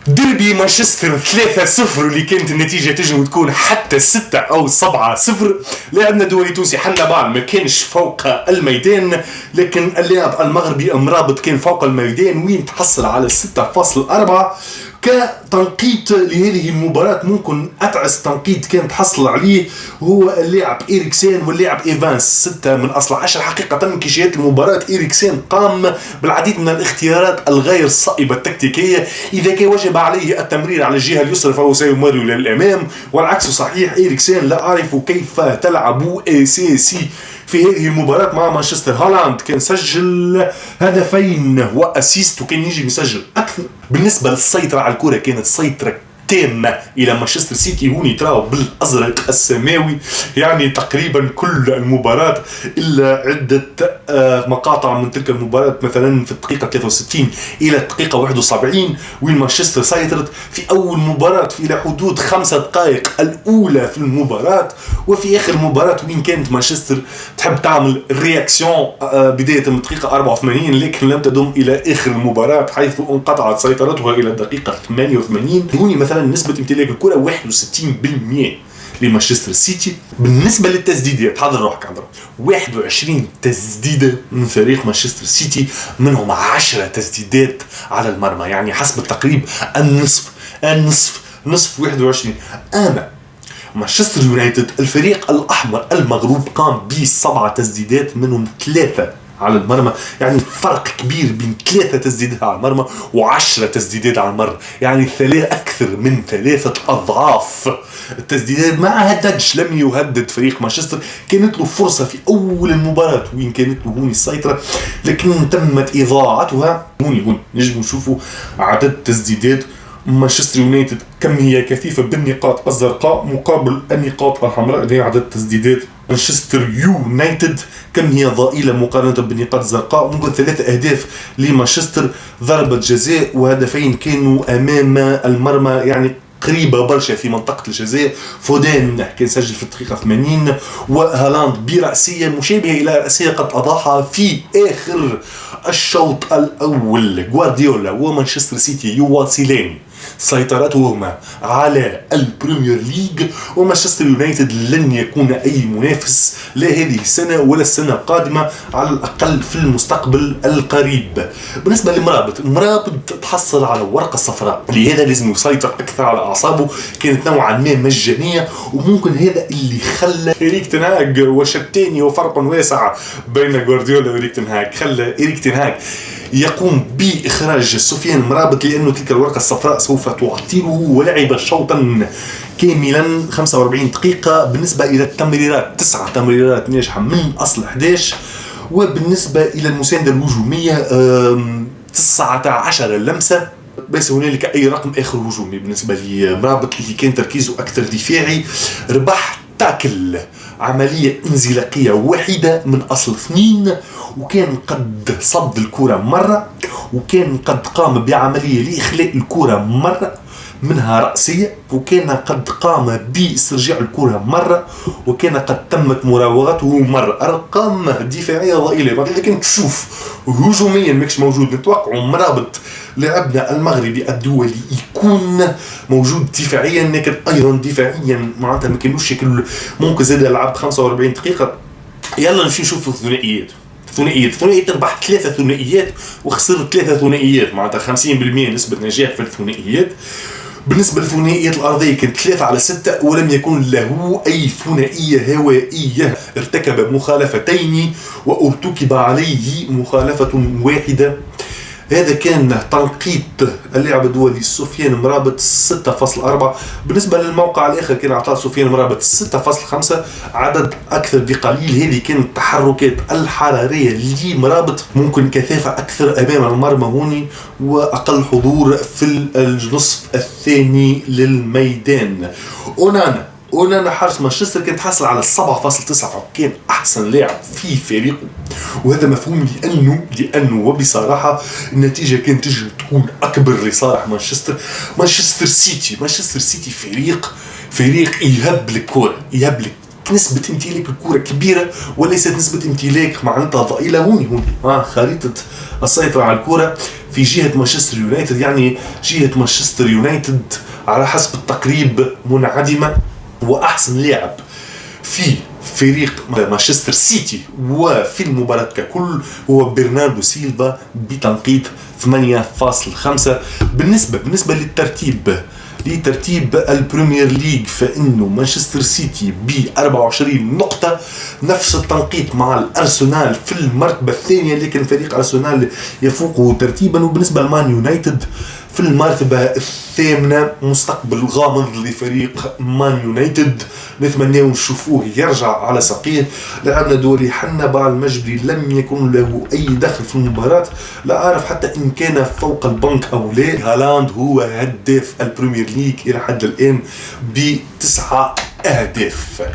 ديربي مانشستر 3-0 اللي كانت النتيجة تجي وتكون حتى 6 أو 7-0. لاعبنا دولي تونسي حنا ما كانش فوق الميدان، لكن اللاعب المغربي مرابط كان فوق الميدان وين تحصل على 6.4. كتنقيط لهذه المباراة ممكن أتعس تنقيط كان تحصل عليه هو اللاعب إريكسين واللاعب إيفانس 6 من أصل 10. حقيقة كيشيات المباراة إريكسين قام بالعديد من الاختيارات الغير صائبة التكتيكية. إذا كان وجب عليه التمرير على الجهة اليسرى فهو سيمر إلى الأمام، والعكس صحيح. إريكسين لا أعرف كيف تلعب أساسي في هذه المباراة مع مانشستر. هالاند كان سجل هدفين وأسيست وكان يجي يسجل أكثر. بالنسبة للسيطرة على الكرة كانت سيطرة تامة إلى مانشستر سيتي. هوني تراو بالأزرق السماوي يعني تقريبا كل المباراة إلا عدة مقاطع من تلك المباراة، مثلا في الدقيقة 63 إلى الدقيقة 71 وين مانشستر سيطرت في أول مباراة في إلى حدود 5 دقائق الأولى في المباراة، وفي آخر المباراة وين كانت مانشستر تحب تعمل رياكسيون بداية من الدقيقة 84 لكن لم تدم إلى آخر المباراة حيث انقطعت سيطرتها إلى الدقيقة 88. هوني مثلا نسبة امتلاك الكرة 61% لمانشستر سيتي. بالنسبة للتسديدات حاضر روحك عندنا 21 تسديدة من فريق مانشستر سيتي، منهم 10 تسديدات على المرمى، يعني حسب التقريب النصف 21. أما مانشستر يونايتد الفريق الأحمر المغروب قام ب7 تسديدات منهم 3 على المرمى، يعني فرق كبير بين 3 تسديدات على المرمى و10 تسديدات على المرمى، يعني أكثر من 3 أضعاف التسديدات. ما هددش، لم يهدد فريق مانشستر. كانت له فرصة في أول المباراة وين كانت له هوني السيطرة لكن تمت إضاعتها. هوني نجم نشوفوا عدد تسديدات مانشستر يونايتد كم هي كثيفة بالنقاط الزرقاء مقابل النقاط الحمراء اللي هي عدد تسديدات مانشستر يونايتد كم هي ضئيلة مقارنة بالنقاط الزرقاء. ممكن 3 أهداف لمانشستر، ضربة جزاء وهدفين كانوا أمام المرمى يعني قريبة برشا في منطقة الجزاء. فودان كان سجل في الدقيقة 80 وهالاند برأسية مشابهة إلى رأسية قد أضاعها في آخر الشوط الأول. غوارديولا ومانشستر سيتي يواصلان سيطرتهما على البريمير ليج، ومانشستر يونايتد لن يكون أي منافس لا هذه السنة ولا السنة القادمة على الأقل في المستقبل القريب. بالنسبة لمرابط تحصل على ورقة صفراء، لهذا لازم يسيطر أكثر على أعصابه. كانت نوعا ما مجانية وممكن هذا اللي خلى إريك تين هاغ وشتاني وفرق واسع بين غوارديولا وإريك تين هاغ خلى إريك تين هاغ يقوم بإخراج سفيان مرابط، لأنه تلك الورقة الصفراء سوف تعطله. ولعب شوطا كاملا 45 دقيقة. بالنسبة إلى التمريرات 9 تمريرات ناجحة من أصل 11، وبالنسبة إلى المساندة الهجومية 19 لمسة. بس هنالك أي رقم آخر هجومي بالنسبة لمرابط اللي كان تركيزه أكثر دفاعي. ربح تاكل عملية انزلاقية واحدة من أصل 2، وكان قد صد الكرة مرة، وكان قد قام بعملية لإخلاء الكرة مرة منها رأسية، وكان قد قام باسترجاع الكرة مرة، وكان قد تمت مراوغته مرة. أرقام دفاعية ضئيلة، لكن تشوف هجوميا ماكش موجود. نتوقع مرابط لاعبنا المغربي الدولي يكون موجود دفاعيا، لكن أيضا دفاعيا معناتها ما كانوش شكل. ممكن زاد لعب 45 دقيقة. يلا نمشي نشوف الثنائيات. ثنائيات ربح 3 ثنائيات وخسر 3 ثنائيات، معناتها 50% نسبة نجاح في الثنائيات. بالنسبة للثنائيات الأرضية كانت 3 على 6 ولم يكن له أي ثنائية هوائية. ارتكب مخالفتين وارتكب عليه مخالفة واحدة. هذا كان تنقيط اللاعب الدولي سفيان مرابط 6.4. بالنسبة للموقع الآخر كان أعطاه سفيان مرابط 6.5، عدد أكثر بقليل. هذه كانت التحركات الحرارية لمرابط، ممكن كثافة أكثر أمام المرمى هوني وأقل حضور في النصف الثاني للميدان. أونانا حارس مانشستر كان تحصل على 7.9، كان أحسن لاعب في فريقه، وهذا مفهوم لأنه وبصراحة النتيجة كانت تجي تكون أكبر لصالح مانشستر سيتي فريق يهب الكرة، يهب لك نسبة امتلاك الكرة كبيرة وليست نسبة امتلاك معناتها ضئيلة. هوني خريطة السيطرة على الكرة في جهة مانشستر يونايتد، يعني جهة مانشستر يونايتد على حسب التقريب منعدمة، وأحسن لاعب في فريق مانشستر سيتي وفي المباراة ككل هو برناردو سيلفا بتنقيط 8.5. بالنسبة لترتيب البريمير ليج، فإنه مانشستر سيتي ب 24 نقطة، نفس التنقيط مع الأرسنال في المرتبة الثانية، لكن فريق أرسنال يفوقه ترتيبا. وبالنسبة لمان يونايتد في المرتبة الثامنة، مستقبل غامض لفريق مان يونايتد، نتمنى نشوفوه يرجع على ساقيه. لاعبنا دوري حنبال المجبري لم يكن له أي دخل في المباراة، لا أعرف حتى إن كان فوق البنك أو لا. هالاند هو هداف البريمير ليج إلى حد الآن ب9 أهداف.